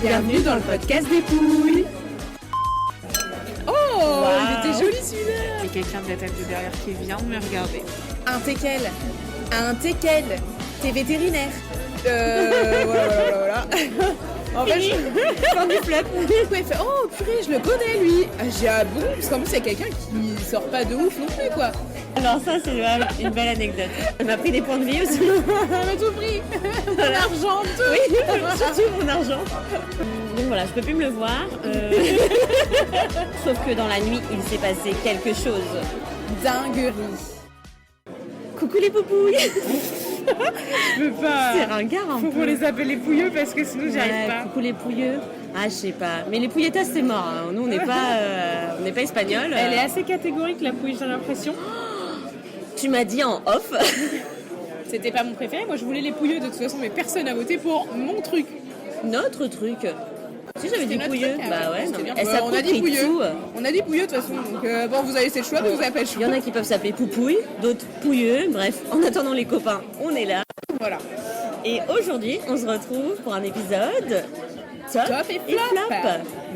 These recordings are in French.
Bienvenue dans le podcast des pouilles. Oh, wow. Il était joli celui-là. Il y a quelqu'un de la table de derrière qui vient de me regarder. Un teckel. T'es vétérinaire. Voilà. En fait, fin du flop. Il fait oh purée, je le connais lui. J'ai bon, parce qu'en plus il y a quelqu'un qui sort pas de ouf non plus quoi. Alors ça c'est une belle anecdote. Elle m'a pris des points de vie aussi. Elle m'a tout pris. Mon argent, tout. Oui, surtout mon argent. Donc voilà, je peux plus me le voir. Sauf que dans la nuit, il s'est passé quelque chose. Dinguerie. Coucou les poupouilles. Je peux pas. C'est ringard un peu. Faut qu'on les appelle les pouilleux parce que sinon j'y arrive pas. Coucou les pouilleux. Ah, je sais pas. Mais les pouilletas, c'est mort. Hein. Nous, on n'est pas espagnols. Elle est assez catégorique, la pouille, j'ai l'impression. Tu m'as dit en off. C'était pas mon préféré. Moi, je voulais les pouilleux de toute façon, mais personne n'a voté pour mon truc. Notre truc. Si j'avais dit pouilleux, truc, bah ouais. Bien. On a dit pouilleux. On a dit pouilleux de toute façon. Donc bon, vous avez laissé le choix, mais vous avez pas le choix. Il y en a qui peuvent s'appeler poupouille, d'autres pouilleux. Bref, en attendant les copains, on est là. Voilà. Et aujourd'hui, on se retrouve pour un épisode top et flop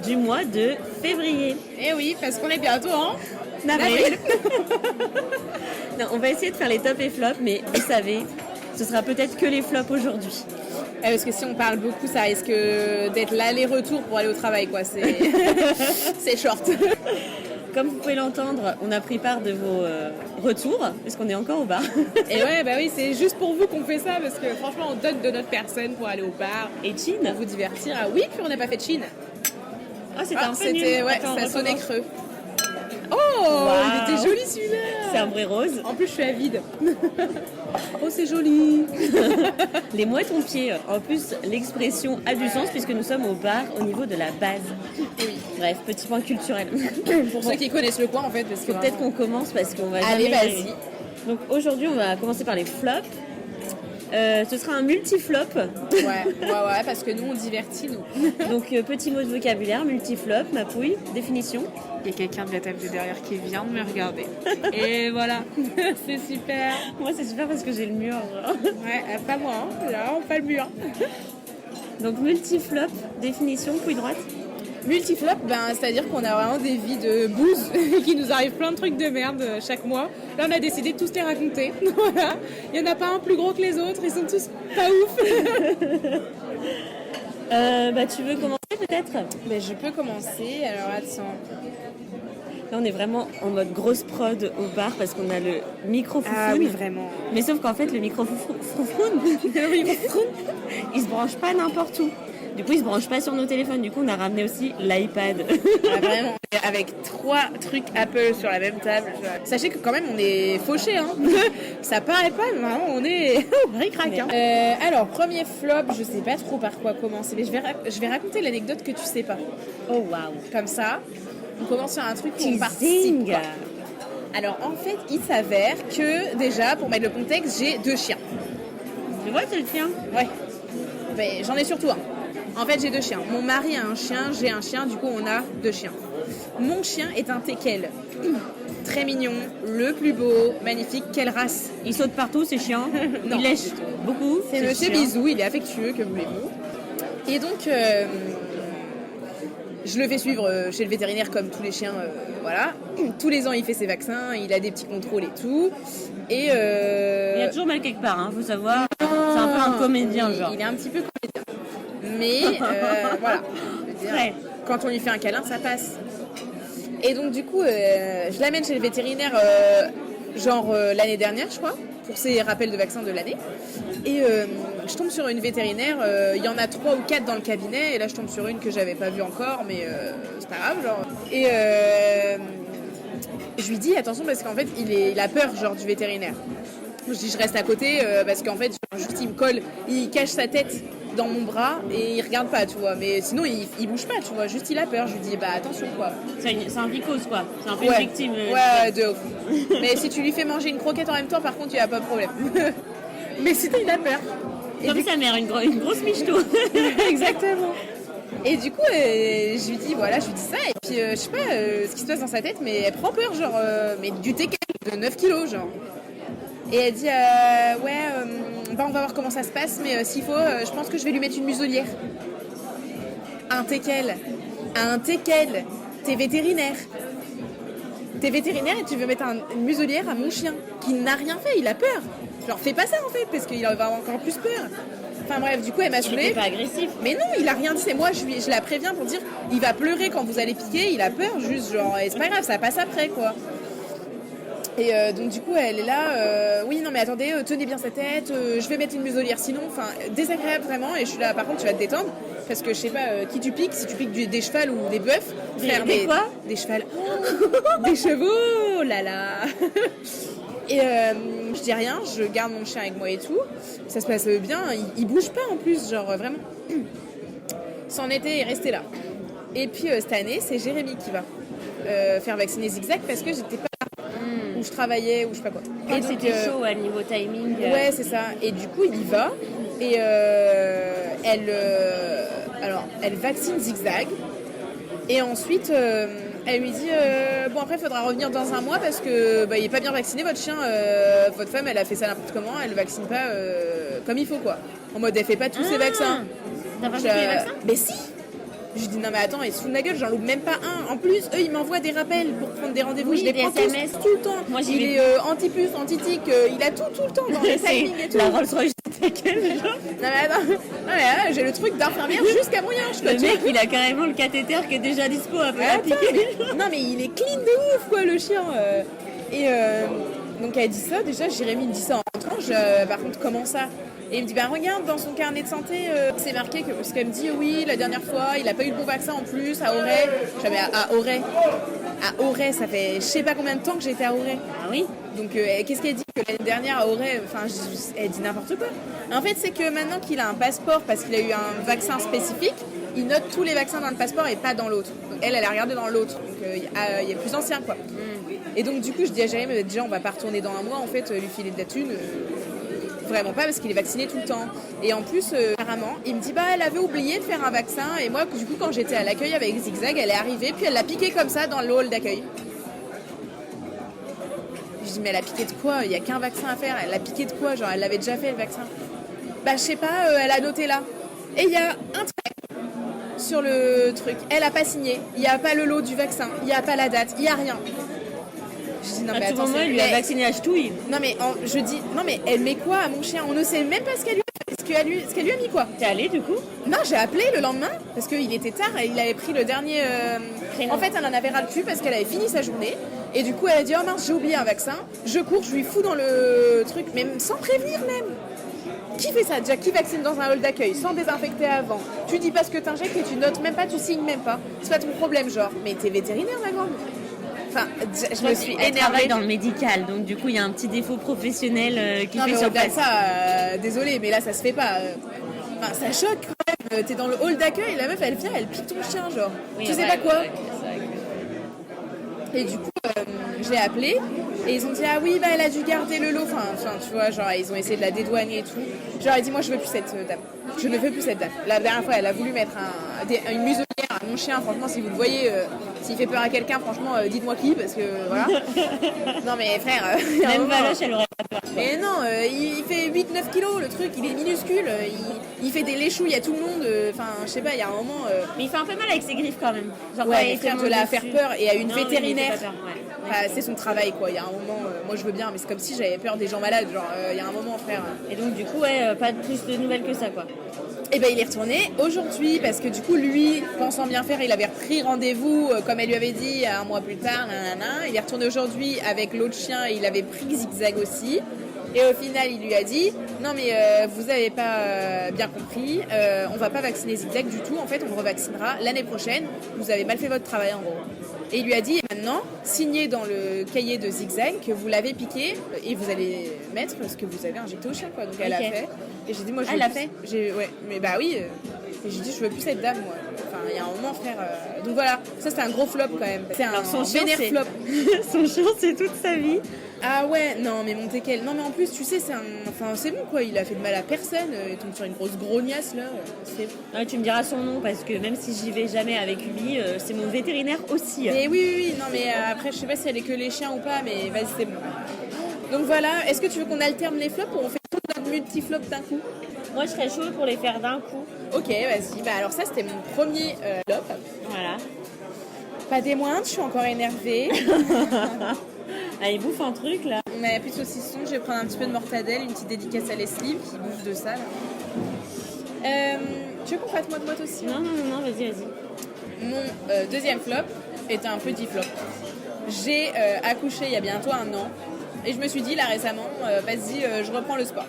du mois de février. Eh oui, parce qu'on est bientôt en avril. Non, on va essayer de faire les top et flops, mais vous savez, ce sera peut-être que les flops aujourd'hui. Parce que si on parle beaucoup, ça risque d'être l'aller-retour pour aller au travail, quoi. C'est short. Comme vous pouvez l'entendre, on a pris part de vos retours, puisqu'on est encore au bar. Et ouais, bah oui, c'est juste pour vous qu'on fait ça, parce que franchement, on donne de notre personne pour aller au bar. Et Chine pour vous divertir. Ah oui, puis on n'a pas fait de Chine. Ah, c'était un peu nul. Ouais, attends, ça sonnait creux. Oh, wow. Il était joli celui-là. C'est un vrai rose. En plus, je suis avide. Oh, c'est joli. Les mouettes ont pied. En plus, l'expression a du sens puisque nous sommes au bar au niveau de la base. Oui. Bref, petit point culturel. Pour ceux qui connaissent le coin, en fait. Parce que peut-être qu'on commence parce qu'on va Allez, jamais... vas-y. Donc aujourd'hui, on va commencer par les flops. Ce sera un multi-flop. Ouais, parce que nous, on divertit, nous. Donc, petit mot de vocabulaire, multi-flop, ma pouille, définition. Il y a quelqu'un de la table de derrière qui vient de me regarder. Et voilà, c'est super. Moi, c'est super parce que j'ai le mur. Ouais, pas moi, hein. Là, pas le mur. Donc, multi-flop, définition, pouille droite. Multiflop, c'est-à-dire qu'on a vraiment des vies de bouse et qu'il nous arrive plein de trucs de merde chaque mois. Là, on a décidé de tous les raconter. Voilà. Il n'y en a pas un plus gros que les autres, ils sont tous pas ouf. Tu veux commencer peut-être ? Je peux commencer, alors attends. Là, on est vraiment en mode grosse prod au bar parce qu'on a le micro foufoune. Ah oui, vraiment. Mais sauf qu'en fait, le micro foufoune, il se branche pas n'importe où. Du coup, il se branche pas sur nos téléphones. Du coup, on a ramené aussi l'iPad. Ah, vraiment, avec 3 trucs Apple sur la même table. Sachez que quand même, on est fauchés. Hein. Ça paraît pas, mais vraiment, on est ric-rac. Hein. Alors, premier flop, je sais pas trop par quoi commencer. Mais je vais raconter l'anecdote que tu sais pas. Oh, waouh. Comme ça, on commence sur un truc où on Teasing. participe. Quoi. Alors, en fait, il s'avère que, déjà, pour mettre le contexte, j'ai 2 chiens. Tu vois, c'est le tien ? Ouais. J'en ai surtout un. En fait, j'ai 2 chiens. Mon mari a un chien, j'ai un chien, du coup, on a 2 chiens. Mon chien est un teckel. Très mignon, le plus beau, magnifique. Quelle race ? Il saute partout, c'est chiant. Non, il lèche beaucoup. C'est Monsieur chiant. Bisou, il est affectueux, que voulez-vous. Et donc, je le fais suivre chez le vétérinaire comme tous les chiens, voilà. Tous les ans, il fait ses vaccins, il a des petits contrôles et tout. Et il y a toujours mal quelque part, hein, faut savoir. C'est un peu un comédien, genre. Il est un petit peu comédien. Mais voilà. Je veux dire, quand on lui fait un câlin, ça passe. Et donc du coup, je l'amène chez le vétérinaire l'année dernière, je crois, pour ses rappels de vaccins de l'année. Et je tombe sur une vétérinaire, il y en a 3 ou 4 dans le cabinet, et là je tombe sur une que j'avais pas vue encore, mais c'est pas grave, genre. Et je lui dis attention parce qu'en fait il a peur genre du vétérinaire. Je dis je reste à côté parce qu'en fait juste il me colle, il cache sa tête dans mon bras et il regarde pas, tu vois, mais sinon il bouge pas, tu vois, juste il a peur. Je lui dis attention quoi. C'est un vicose quoi, c'est un peu une victime. Ouais, de ouf. Mais si tu lui fais manger une croquette en même temps, par contre il n'y a pas de problème. Mais sinon il a peur. Comme sa mère, une grosse michto. Exactement. Et du coup, je lui dis ça, et puis je sais pas ce qui se passe dans sa tête, mais elle prend peur, genre, mais du teckel de 9 kilos, genre. Et elle dit, on va voir comment ça se passe, mais s'il faut, je pense que je vais lui mettre une muselière. Un teckel. T'es vétérinaire. T'es vétérinaire et tu veux mettre une muselière à mon chien qui n'a rien fait, il a peur. Je leur fais pas ça en fait parce qu'il va avoir encore plus peur. Enfin bref, du coup elle m'a Il saoulée. était pas agressif. Mais non, il a rien dit, c'est moi, je la préviens pour dire il va pleurer quand vous allez piquer, il a peur, juste genre, et c'est pas grave, ça passe après quoi. Et donc du coup elle est là, oui non mais attendez, tenez bien sa tête, je vais mettre une muselière sinon, enfin désagréable vraiment, et je suis là par contre tu vas te détendre, parce que je sais pas qui tu piques, si tu piques des chevals ou des bœufs, frère, Des quoi? Des chevals, des chevaux, là là. Et je dis rien, je garde mon chien avec moi et tout, ça se passe bien, il bouge pas en plus, genre vraiment. C'en était et resté là. Et puis cette année c'est Jérémy qui va faire vacciner Zigzag parce que j'étais pas où je travaillais ou je sais pas quoi. Et c'était chaud à niveau timing. Ouais, c'est ça. Et du coup, il y va et elle vaccine Zigzag et ensuite elle lui dit bon après il faudra revenir dans un mois parce que il est pas bien vacciné votre chien, votre femme elle a fait ça n'importe comment, elle le vaccine pas comme il faut quoi. En mode elle fait pas tous ses vaccins. T'as pas fait les vaccins? Mais si. Je dis non mais attends, il se fout de ma gueule, j'en loupe même pas un. En plus, eux ils m'envoient des rappels pour prendre des rendez-vous, Oui, je les des prends SMS. tous tout le temps. Moi, il est anti-puce, anti-tic, il a tout le temps dans les timings et tout. La Rolls-Royce de Tekken, genre. Non mais attends, j'ai le truc d'infirmière jusqu'à Mouillange quoi. Le mec, il a carrément le cathéter qui est déjà dispo à Attends, piquer. non mais il est clean de ouf quoi le chien. Et donc elle dit ça, déjà Jérémy me dit ça en rentrant, par contre comment ça? Et il me dit regarde dans son carnet de santé c'est marqué que, parce qu'elle me dit oui la dernière fois il a pas eu le bon vaccin en plus à Auray. J'avais à Auray, ça fait je sais pas combien de temps que j'étais à Auray. Ah oui. Donc qu'est-ce qu'elle dit que l'année dernière à Auray, enfin elle dit n'importe quoi. En fait c'est que maintenant qu'il a un passeport parce qu'il a eu un vaccin spécifique, il note tous les vaccins dans le passeport et pas dans l'autre. Donc elle a regardé dans l'autre, donc il est plus ancien quoi. Et donc du coup je dis à Jérémy déjà on va pas retourner dans un mois en fait lui filer de la thune. Vraiment pas parce qu'il est vacciné tout le temps. Et en plus, apparemment, il me dit elle avait oublié de faire un vaccin. Et moi, du coup, quand j'étais à l'accueil avec Zigzag, elle est arrivée, puis elle l'a piqué comme ça dans le hall d'accueil. Je dis mais elle a piqué de quoi? Il n'y a qu'un vaccin à faire. Elle l'a piqué de quoi? Genre elle l'avait déjà fait le vaccin. Je sais pas, elle a noté là. Et il y a un trait sur le truc. Elle a pas signé. Il n'y a pas le lot du vaccin. Il n'y a pas la date. Il n'y a rien. Je dis non mais À tout attends, moment, il lui a vacciné à ch'touille. non mais je dis non mais elle met quoi à mon chien? On ne sait même pas ce qu'elle lui a mis quoi. T'es allé du coup? Non, j'ai appelé le lendemain parce qu'il était tard et il avait pris le dernier en fait elle en avait ras le cul parce qu'elle avait fini sa journée et du coup elle a dit oh mince j'ai oublié un vaccin. Je cours, je lui fous dans le truc même sans prévenir même. Qui fait ça déjà? Qui vaccine dans un hall d'accueil sans désinfecter avant? Tu dis pas ce que t'injectes et tu notes même pas, tu signes même pas. C'est pas ton problème genre. Mais t'es vétérinaire ma grande. Enfin, je me suis Elle énervée. travaille dans le médical, donc du coup il y a un petit défaut professionnel qui Non fait mais sur au-delà de place. ça, désolé, mais là ça se fait pas. Enfin, ça choque quand même. T'es dans le hall d'accueil, la meuf elle vient, elle pique ton chien, genre. Oui, tu sais ouais, pas quoi. ouais, c'est vrai que- Et du coup, je l'ai appelée et ils ont dit ah oui, elle a dû garder le lot. Enfin, tu vois, genre ils ont essayé de la dédouaner et tout. Je leur ai dit moi je veux plus cette dame. Je ne veux plus cette dame. La dernière fois, elle a voulu mettre une muselière à mon chien. Franchement, si vous le voyez, s'il fait peur à quelqu'un, franchement, dites-moi qui, parce que voilà. Non mais frère, il y a un Même moment, Valoche, elle aurait pas peur. mais non, il fait 8-9 kilos le truc, il est minuscule, il fait des léchouilles à tout le monde, enfin je sais pas, il y a un moment... Mais il fait un peu mal avec ses griffes quand même. Genre, Ouais, quand mais il frère, te de la monte faire dessus. peur et à une Non, oui, mais il vétérinaire, fait pas peur, ouais. enfin, c'est son travail quoi, il y a un moment, moi je veux bien, mais c'est comme si j'avais peur des gens malades, genre il y a un moment frère... Et donc du coup, pas plus de nouvelles que ça quoi. Et ben il est retourné aujourd'hui parce que du coup lui, pensant bien faire, il avait repris rendez-vous comme elle lui avait dit un mois plus tard, nanana. Il est retourné aujourd'hui avec l'autre chien et il avait pris Zigzag aussi. Et au final, il lui a dit non mais vous avez pas bien compris, on va pas vacciner Zigzag du tout. En fait, on le revaccinera l'année prochaine. Vous avez mal fait votre travail en gros. Et il lui a dit et maintenant, signez dans le cahier de Zigzag que vous l'avez piqué et vous allez mettre ce que vous avez injecté au chien quoi. Donc elle a Ok. fait. Et j'ai dit moi je Elle veux l'a plus- fait Ouais, mais bah oui. Et j'ai dit je veux plus cette dame moi. Enfin il y a un moment frère. Donc voilà, ça c'était un gros flop quand même. C'est un Alors, son chien, vénère c'est- flop. Son chien, c'est toute sa vie. Ah ouais, non mais mon teckel. Non mais en plus tu sais c'est bon quoi, il a fait de mal à personne, il tombe sur une grosse grognasse là, c'est... Ouais, tu me diras son nom parce que même si j'y vais jamais avec lui, c'est mon vétérinaire aussi. Mais oui, non mais après je sais pas si elle est que les chiens ou pas, mais vas-y c'est bon. Donc voilà, est-ce que tu veux qu'on alterne les flops ou on fait tout notre multi-flop d'un coup? Moi, je serais chaud pour les faire d'un coup. Ok, vas-y. Bah alors ça, c'était mon premier flop. Voilà. Pas des moindres, je suis encore énervée. Ah, il bouffe un truc là. On n'a plus de saucisson, je vais prendre un petit peu de mortadelle, une petite dédicace à Leslie qui bouffe de ça. Là. Tu veux qu'on fasse moite aussi? Non, vas-y. Mon deuxième flop était un petit flop. J'ai accouché il y a bientôt 1 an et je me suis dit là récemment, vas-y, je reprends le sport.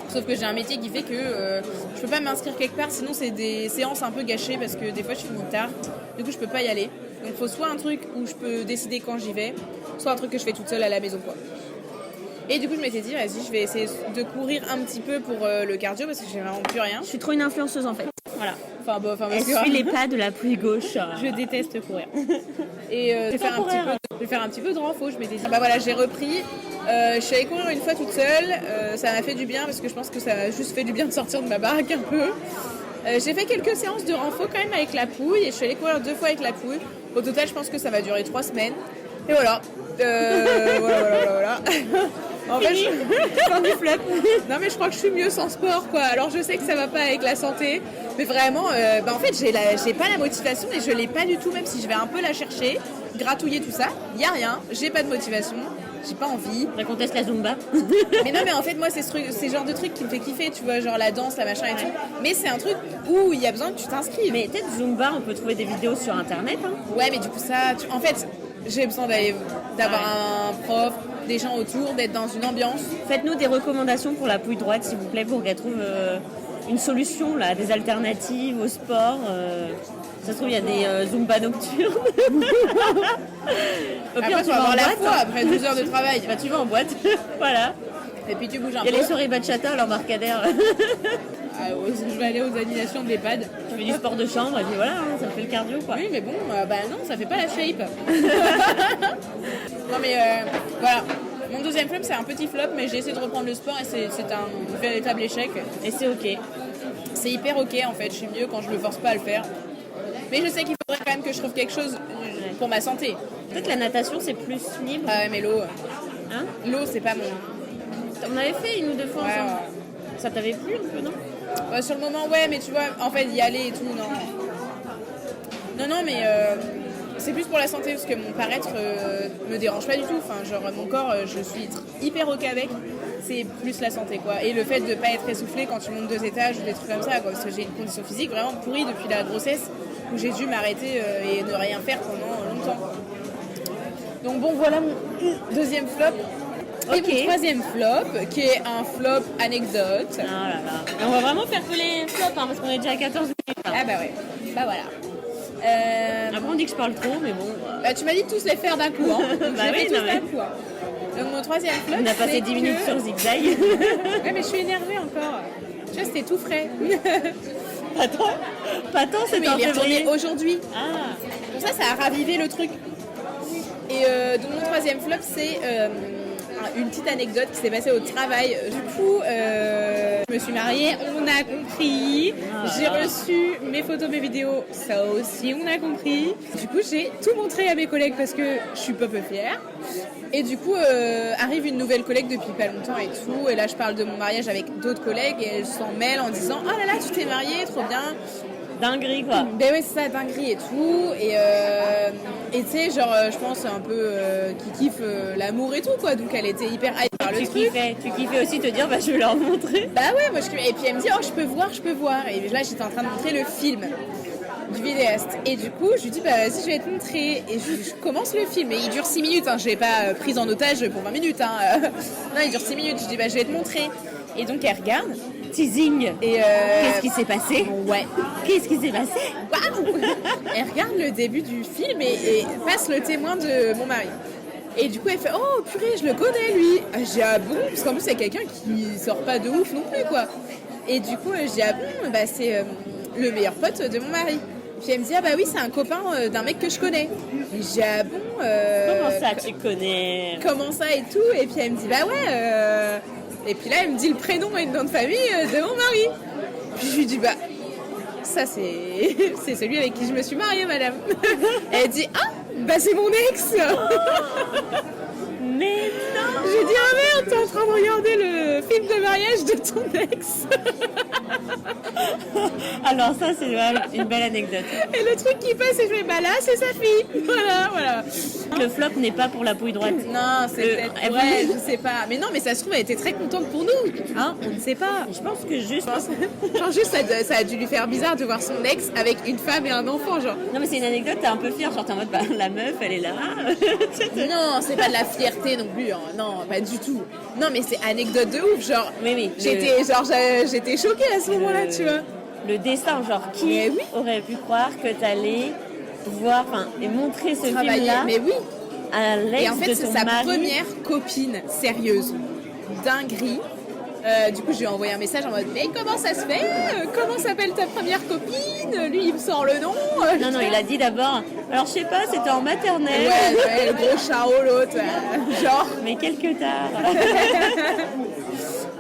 Sauf que j'ai un métier qui fait que je peux pas m'inscrire quelque part, sinon c'est des séances un peu gâchées parce que des fois je finis tard, du coup je peux pas y aller. Donc il faut soit un truc où je peux décider quand j'y vais, soit un truc que je fais toute seule à la maison quoi. Et du coup je m'étais dit vas-y je vais essayer de courir un petit peu pour le cardio parce que j'ai vraiment plus rien. Je suis trop une influenceuse en fait. Voilà. Elle suit les pas de la pluie gauche. Je déteste courir. Et je vais faire un petit peu de renfo. Je m'étais dit bah voilà j'ai repris. Je suis allée courir une fois toute seule. Ça m'a fait du bien parce que je pense que ça m'a juste fait du bien de sortir de ma baraque un peu. J'ai fait quelques séances de renfo quand même avec la pouille et je suis allée courir 2 fois avec la pouille. Au total je pense que ça va durer 3 semaines. Et voilà. Voilà. En fait, non mais je crois que je suis mieux sans sport quoi. Alors je sais que ça va pas avec la santé, mais vraiment, en fait j'ai pas la motivation et je l'ai pas du tout même si je vais un peu la chercher, gratouiller tout ça, y a rien, j'ai pas de motivation, j'ai pas envie. La comtesse la Zumba. Mais non mais en fait moi c'est ce genre de truc qui me fait kiffer, tu vois, genre la danse, la machin et tout. Mais c'est un truc où il y a besoin que tu t'inscrives. Mais peut-être Zumba, on peut trouver des vidéos sur internet. Hein. Ouais mais du coup ça, en fait j'ai besoin d'avoir un prof, des gens autour, d'être dans une ambiance. Faites-nous des recommandations pour la pouille droite, s'il vous plaît, pour qu'elle trouve une solution, là, des alternatives au sport. Ça se trouve, il y a des Zumba nocturnes. Au pire, après, tu vas avoir la foi après 12 heures de travail. Bah, tu vas en boîte, voilà. Et puis tu bouges un peu. Il y a les soirées bachata, l'embarcadère. Je vais aller aux animations de l'EHPAD. Tu fais du sport de chambre et puis voilà, hein, ça fait le cardio quoi. Oui mais bon, non, ça fait pas la shape. Non mais voilà. Mon deuxième flop c'est un petit flop mais j'ai essayé de reprendre le sport et c'est un véritable échec. Et c'est ok. C'est hyper ok en fait, je suis mieux quand je me force pas à le faire. Mais je sais qu'il faudrait quand même que je trouve quelque chose pour ma santé. Peut-être la natation c'est plus libre. Ah ouais mais l'eau. Hein? L'eau c'est pas mon... On avait fait 1 ou 2 fois ensemble. Ouais. Ça t'avait plu un peu, non? Sur le moment ouais mais tu vois, en fait y aller et tout, non mais c'est plus pour la santé parce que mon paraître me dérange pas du tout, enfin genre mon corps je suis hyper ok avec, c'est plus la santé quoi, et le fait de pas être essoufflé quand tu montes 2 étages ou des trucs comme ça quoi, parce que j'ai une condition physique vraiment pourrie depuis la grossesse où j'ai dû m'arrêter et ne rien faire pendant longtemps. Donc bon voilà mon deuxième flop. Et mon troisième flop, qui est un flop anecdote. Ah là là. Et on va vraiment faire que les flops, hein, parce qu'on est déjà à 14 minutes. Hein. Ah bah ouais, bah voilà. Après on dit que je parle trop, mais bon. Bah tu m'as dit de tous les faire d'un coup, hein. Donc Bah oui, tous d'un coup. Hein. Donc mon troisième flop, on a passé 10 minutes sur Zigzag. Ouais mais je suis énervée encore. Tu vois, c'était tout frais. Pas tant, c'était en il est février. retourné aujourd'hui. Ah. Pour ça a ravivé le truc. Et donc mon troisième flop, c'est une petite anecdote qui s'est passée au travail. Du coup, je me suis mariée, on a compris. J'ai reçu mes photos, mes vidéos, ça aussi, on a compris. Du coup, j'ai tout montré à mes collègues parce que je suis peu fière. Et du coup, arrive une nouvelle collègue depuis pas longtemps et tout. Et là, je parle de mon mariage avec d'autres collègues et elles s'en mêlent en disant « Oh là là, tu t'es mariée, trop bien !» Dinguerie quoi. Ben oui, c'est ça, dinguerie et tout. Et tu sais, genre, je pense un peu qui kiffe l'amour et tout, quoi. Donc elle était hyper hype par le truc. Tu kiffais aussi te dire, bah je vais leur montrer. Bah ouais, moi et puis elle me dit, oh, je peux voir. Et là, j'étais en train de montrer le film du vidéaste. Et du coup, je lui dis, bah vas-y, je vais te montrer. Et je commence le film. Et il dure 6 minutes, hein. Je l'ai pas prise en otage pour 20 minutes, hein. Non, il dure 6 minutes. Je dis, bah je vais te montrer. Et donc elle regarde. Teasing. Et qu'est-ce qui s'est passé? Ouais. Qu'est-ce qui s'est passé? Waouh. Elle regarde le début du film et passe le témoin de mon mari. Et du coup, elle fait, oh purée, je le connais lui. J'ai ah bon, parce qu'en plus c'est quelqu'un qui sort pas de ouf non plus quoi. Et du coup, je dis ah bon, bah c'est le meilleur pote de mon mari. Puis elle me dit ah bah oui, c'est un copain d'un mec que je connais. Et j'ai ah bon. Comment ça tu connais? Comment ça et tout. Et puis elle me dit bah ouais. Et puis là, elle me dit le prénom et le nom de famille de mon mari. Puis je lui dis, bah, ça c'est celui avec qui je me suis mariée, madame. Elle dit, ah, bah c'est mon ex. Mais non. J'ai dit, ah merde, t'es en train de regarder le film de mariage de ton ex. Alors ça, c'est une belle anecdote. Et le truc qui passe, et je fais, bah là, c'est sa fille. Voilà. Le flop n'est pas pour la pouille droite. Non, c'est peut-être elle vrai, voulait- je sais pas. Mais non, mais ça se trouve, elle était très contente pour nous. Hein, on ne sait pas. Je pense que juste... Genre juste, ça a dû lui faire bizarre de voir son ex avec une femme et un enfant, genre. Non mais c'est une anecdote, t'es un peu fière, genre t'es en mode, bah, la meuf, elle est là. Non, c'est pas de la fierté non plus. Hein. Non, pas du tout. Non, mais c'est anecdote de ouf. Genre, Oui. j'étais choquée à ce moment-là, tu vois. Le destin, genre qui Mais oui. aurait pu croire que t'allais voir, et montrer ce Travailler. film-là Mais oui. à l'ex Et en fait, de c'est ton sa mari. première copine sérieuse. Dinguerie. Du coup, je lui ai envoyé un message en mode, mais comment ça se fait? Comment s'appelle ta première copine? Lui, il me sort le nom. Non, il a dit d'abord, alors je sais pas, c'était en maternelle. Ouais, le gros chao, l'autre. Genre. Mais quelque tard.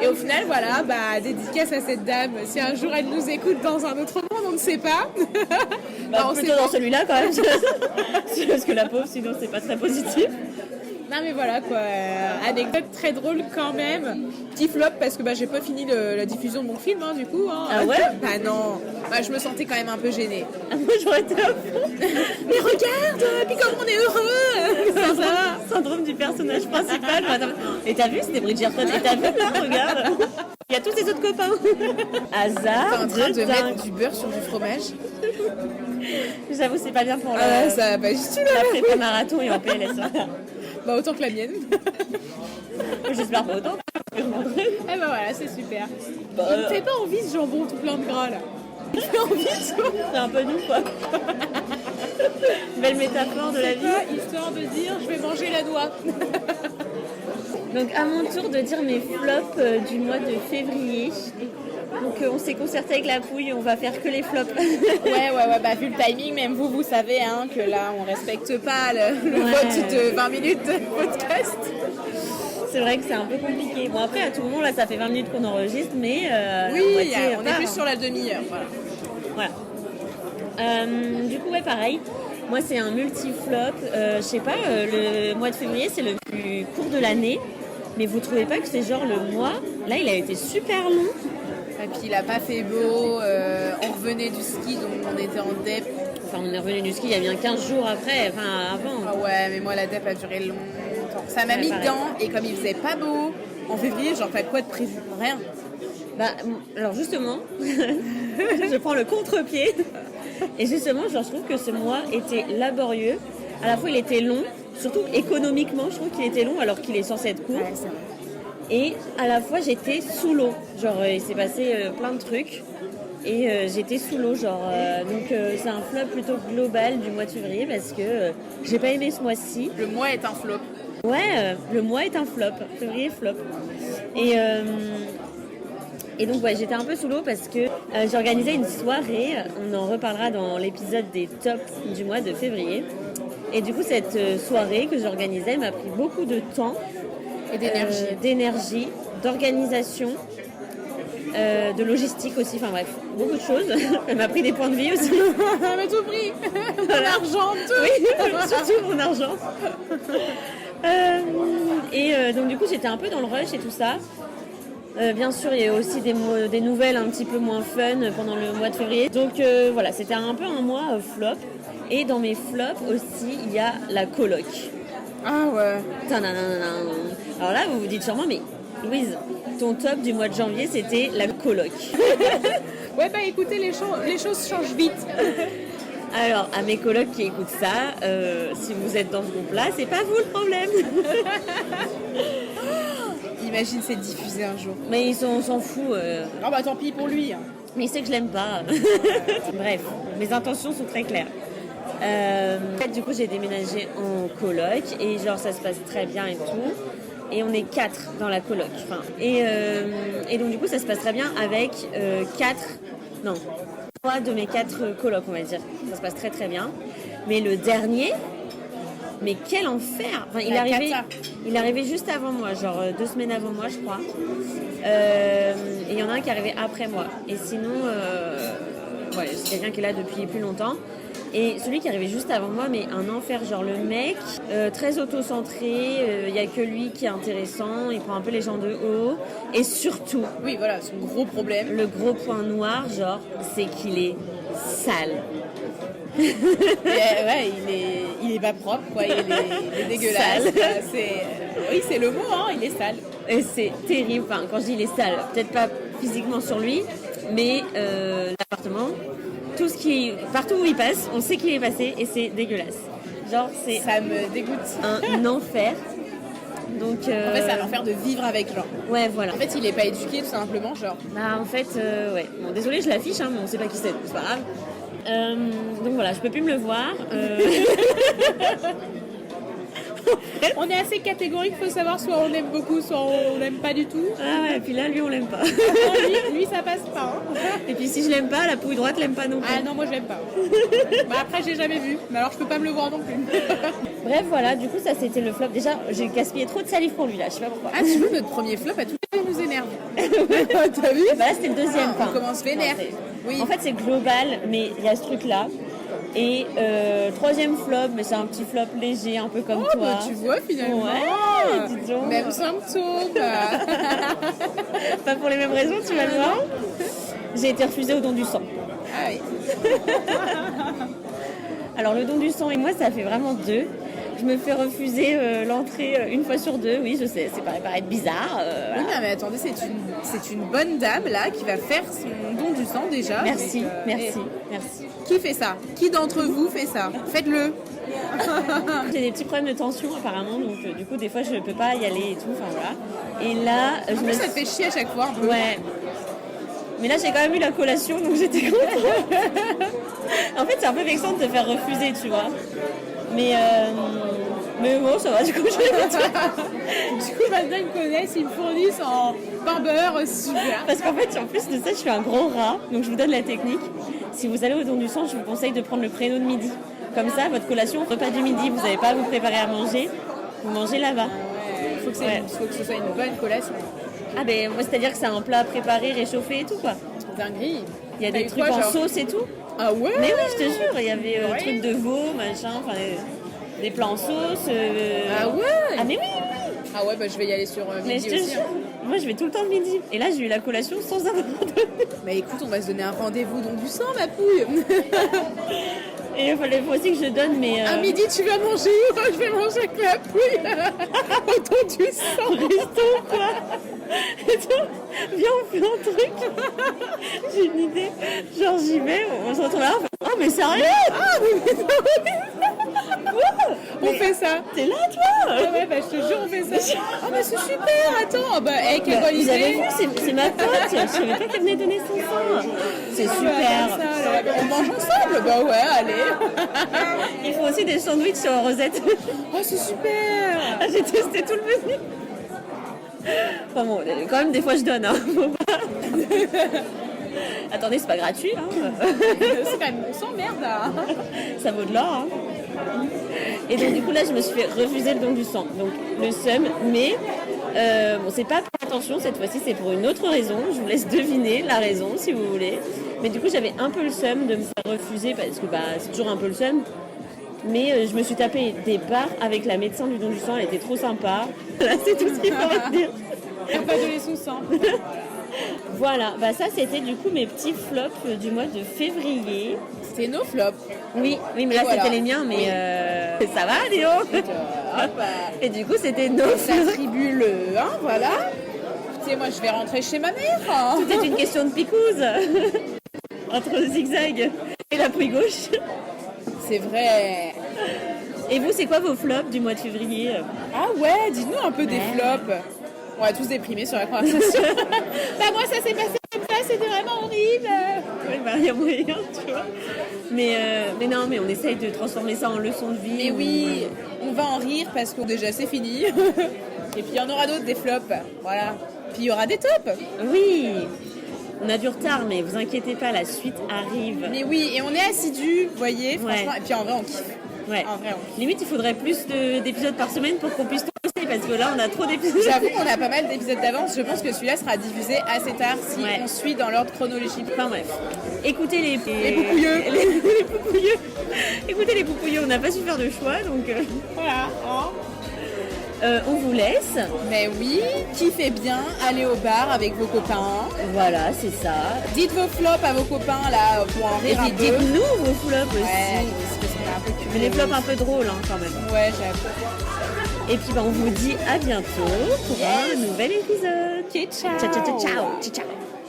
Et au final, voilà, bah, dédicace à cette dame. Si un jour elle nous écoute dans un autre monde, on ne sait pas. Bah, on plutôt sait dans pas. celui-là quand même. Parce que la pauvre, sinon c'est pas très positif. Non mais voilà quoi, anecdote très drôle quand même. Petit flop parce que bah, j'ai pas fini la diffusion de mon film du coup. Hein. Ah ouais? Bah non, bah, je me sentais quand même un peu gênée. Ah, moi j'aurais été à fond. Mais regarde, puis comme on est heureux. Syndrome du personnage principal. Et t'as vu, c'était Bridgerton. Et t'as vu, regarde. Il y a tous ses autres copains. Hasard. T'es en train de dingue. mettre du beurre sur du fromage. J'avoue, c'est pas bien pour Ah le. ça pas juste La là. prépa marathon et en PLS. Bah autant que la mienne. J'espère pas autant. Eh bah voilà, c'est super. Bah, Il me fait pas envie ce jambon tout plein de gras là. Il me fait envie de C'est un peu nous, quoi. Belle métaphore de la vie. pas, histoire de dire je vais manger la noix. Donc, à mon tour de dire mes flops du mois de février. Donc, on s'est concerté avec la pouille, on va faire que les flops. Ouais, bah vu le timing, même vous savez hein, que là on respecte pas le Ouais. vote de 20 minutes de podcast. C'est vrai que c'est un peu compliqué. Bon, après, à tout moment, là, ça fait 20 minutes qu'on enregistre, mais. Oui, la moitié on est part, plus hein. sur la demi-heure. Voilà. Voilà. Du coup, ouais, pareil. Moi, c'est un multi-flop. Je sais pas, le mois de février, c'est le plus court de l'année. Mais vous trouvez pas que c'est genre le mois? Là, il a été super long. Et puis il a pas fait beau, on revenait du ski donc on était en dep. Enfin, on est revenu du ski il y a bien 15 jours après, enfin avant. Ah ouais, mais moi la dep a duré longtemps. Ça m'a Ouais, mis pareil. dedans et comme il faisait pas beau, en février, genre t'as quoi de prévu? Rien. Bah, alors justement, je prends le contre-pied. Et justement, genre, je trouve que ce mois était laborieux. À la fois, il était long, surtout économiquement, je trouve qu'il était long alors qu'il est censé être court. c'est vrai. Et à la fois, j'étais sous l'eau. Genre, il s'est passé plein de trucs. Et j'étais sous l'eau, genre. Donc, c'est un flop plutôt global du mois de février parce que j'ai pas aimé ce mois-ci. Le mois est un flop. Ouais, le mois est un flop. Février, flop. Et donc, ouais, j'étais un peu sous l'eau parce que j'ai organisé une soirée. On en reparlera dans l'épisode des tops du mois de février. Et du coup, cette soirée que j'organisais m'a pris beaucoup de temps. Et d'énergie. D'énergie, d'organisation, de logistique aussi, enfin bref, beaucoup de choses. Elle m'a pris des points de vie aussi. Elle m'a tout pris. Mon argent, tout. Oui, surtout mon argent. Donc du coup, j'étais un peu dans le rush et tout ça. Bien sûr, il y a aussi des nouvelles un petit peu moins fun pendant le mois de février. Donc voilà, c'était un peu un mois flop. Et dans mes flops aussi, il y a la coloc. Ah ouais. Tadadadadam. Alors là, vous vous dites sûrement, mais Louise, ton top du mois de janvier, c'était la coloc. Ouais, bah écoutez, les choses changent vite. Alors, à mes colocs qui écoutent ça, si vous êtes dans ce groupe-là, c'est pas vous le problème. Imagine c'est diffusé un jour. Mais on s'en fout. Ah bah tant pis pour lui. Mais il sait que je l'aime pas. Bref, mes intentions sont très claires. Du coup, j'ai déménagé en coloc et genre ça se passe très bien et tout. Et on est 4 dans la coloc. Enfin, et donc du coup, ça se passe très bien avec 3 de mes 4 colocs, on va dire. Ça se passe très très bien. Mais le dernier, mais quel enfer! Enfin, il est arrivé juste avant moi, genre 2 semaines avant moi, je crois. Et il y en a un qui est arrivé après moi. Et sinon, ouais, c'est quelqu'un qui est là depuis plus longtemps. Et celui qui arrivait juste avant moi, mais un enfer, genre le mec, très auto-centré, il n'y a que lui qui est intéressant, il prend un peu les gens de haut. Et surtout, Oui, voilà, son gros problème. le gros point noir, genre, c'est qu'il est sale. Ouais, il est pas propre, quoi. Il est dégueulasse. Sale. Oui, c'est le mot, hein, il est sale. Et c'est terrible. Enfin, quand je dis il est sale, peut-être pas physiquement sur lui, mais l'appartement, partout où il passe, on sait qu'il est passé et c'est dégueulasse. Genre, c'est Ça me dégoûte. un enfer. Donc, En fait, c'est un enfer de vivre avec, genre. ouais, voilà. En fait, il est pas éduqué, tout simplement, genre. Bah, en fait, ouais. Bon, désolé, je l'affiche, hein, mais on sait pas qui c'est, c'est pas grave. Donc voilà, je peux plus me le voir. On est assez catégorique, faut savoir, soit on aime beaucoup, soit on n'aime pas du tout. Ah ouais, et puis là, lui, on l'aime pas. Lui, ça passe pas. Hein. Et puis si je l'aime pas, la pouille droite l'aime pas non plus. Ah non, moi je l'aime pas. Bah, après, j'ai jamais vu, mais alors je peux pas me le voir non plus. Bref, voilà, du coup, ça c'était le flop. Déjà, j'ai gaspillé trop de salive pour lui là, je sais pas pourquoi. Ah, tu veux, notre premier flop, à tous les nous énerve. T'as vu? Bah là, c'était le deuxième. On commence vénère. Non, Oui. En fait, c'est global, mais il y a ce truc-là. Et troisième flop, mais c'est un petit flop léger, un peu comme Oh, toi. bah, tu vois, finalement. Ouais, dis donc. Même symptôme. Pas pour les mêmes raisons, tu vas le voir. J'ai été refusée au don du sang. Ah oui. Alors, le don du sang et moi, ça fait vraiment deux. Je me fais refuser l'entrée une fois sur deux. Oui, je sais, ça paraît paraître bizarre. Oui, non, mais attendez, c'est une bonne dame, là, qui va faire son don du sang, déjà. Merci, Donc, merci, et merci. Qui fait ça? Qui d'entre vous fait ça? Faites-le. J'ai des petits problèmes de tension apparemment, donc du coup des fois je peux pas y aller et tout, enfin voilà. Et là, je En me plus, ça te fait chier à chaque fois, un peu. Ouais. Mais là j'ai quand même eu la collation, donc j'étais contente. En fait c'est un peu vexant de te faire refuser, tu vois. Mais bon, ça va, du coup je l'ai fait. Du coup, maintenant, ils me connaissent, ils me fournissent en pain beurre, super. Parce qu'en fait, en plus de ça, je suis un gros rat, donc je vous donne la technique. Si vous allez au don du sang, je vous conseille de prendre le créneau de midi. Comme ça, votre collation, repas du midi, vous n'avez pas à vous préparer à manger, vous mangez là-bas. Il faut que ce soit une bonne collation. Ah ben, moi, c'est-à-dire que c'est un plat préparé, réchauffé et tout, quoi. Dinguerie. Il y a T'as des eu trucs quoi, en genre sauce et tout. Ah ouais? Mais oui, je te jure, il y avait Ouais. trucs de veau, machin, enfin des plats en sauce. Ah ouais? Ah mais oui. Ah ouais, bah je vais y aller sur Mais midi je te aussi. jure, moi je vais tout le temps le midi. Et là j'ai eu la collation sans avoir donné. Bah écoute, on va se donner un rendez-vous donc du sang, ma pouille. Et il faut aussi que je donne mes... À midi, tu vas manger où? Je vais manger avec ma pouille. Autour du sang. Resto quoi. Et toi, viens on fait un truc. J'ai une idée. Genre j'y vais, on se retrouve là, on fait, oh mais sérieux. Ah, on fait ça. T'es là toi. Ah ouais, bah je te jure, on fait ça. Ah bah c'est super, attends. Bah, quelle bonne Vous avez idée. vu, c'est ma pote. Je savais pas qu'elle venait donner son sang. C'est Ah bah, super. comme ça, alors, on mange ensemble. Bah ouais, allez. Il faut aussi des sandwichs sur Rosette. Oh, c'est super. Ah, j'ai testé tout le menu. Enfin bon, quand même des fois je donne. Hein. Faut pas. Attendez, c'est pas gratuit. Hein. C'est quand même bon sang, merde. Hein. Ça vaut de l'or. Hein. Et donc du coup là je me suis fait refuser le don du sang. Donc le seum, mais bon c'est pas pour attention cette fois-ci, c'est pour une autre raison. Je vous laisse deviner la raison si vous voulez. Mais du coup j'avais un peu le seum de me faire refuser parce que bah, c'est toujours un peu le seum. Mais je me suis tapé des barres avec la médecin du don du sang, elle était trop sympa. Là c'est tout ce qu'il faut retenir. On va donner son sang. Voilà, bah ça c'était du coup mes petits flops du mois de février. C'était nos flops. Oui, mais là voilà. c'était les miens, mais Oui. ça va, dis donc. Hop, Et du coup c'était nos ça attribue le 1, voilà. Écoutez, moi je vais rentrer chez ma mère. Hein. C'était une question de picouse entre le zigzag et la pouille gauche. C'est vrai. Et vous, c'est quoi vos flops du mois de février? Ah ouais, dites-nous un peu des Ouais. flops. On va tous déprimer sur la conversation. Bah moi ça s'est passé comme ça, c'était vraiment horrible. Ouais, bah, y a moyen, tu vois. Mais non, mais on essaye de transformer ça en leçon de vie. Mais oui, on va en rire parce que déjà c'est fini. Et puis il y en aura d'autres des flops. Voilà. Puis il y aura des tops. Oui, on a du retard, mais vous inquiétez pas, la suite arrive. Mais oui, et on est assidus, vous voyez, franchement. Ouais. Et puis en vrai on kiffe. Ouais. En vrai, on kiffe. Limite, il faudrait plus d'épisodes par semaine pour qu'on puisse tout poster, parce que là, on a trop d'épisodes. J'avoue qu'on a pas mal d'épisodes d'avance. Je pense que celui-là sera diffusé assez tard si Ouais. on suit dans l'ordre chronologique. Enfin bref, écoutez les poupouilleux. les poupouilleux. Poupouille, on n'a pas su faire de choix, donc voilà. On vous laisse. Mais oui, kiffez bien, allez au bar avec vos copains. Voilà, c'est ça. Dites vos flops à vos copains là pour en Et rire puis un peu. dites-nous vos flops aussi. Ouais, parce qu'on est un peu curieux. Mais les flops un peu drôles quand même. Ouais, j'avoue. Et puis on vous dit à bientôt pour un nouvel épisode. Ok, ciao. Ciao, ciao, ciao, ciao, ciao.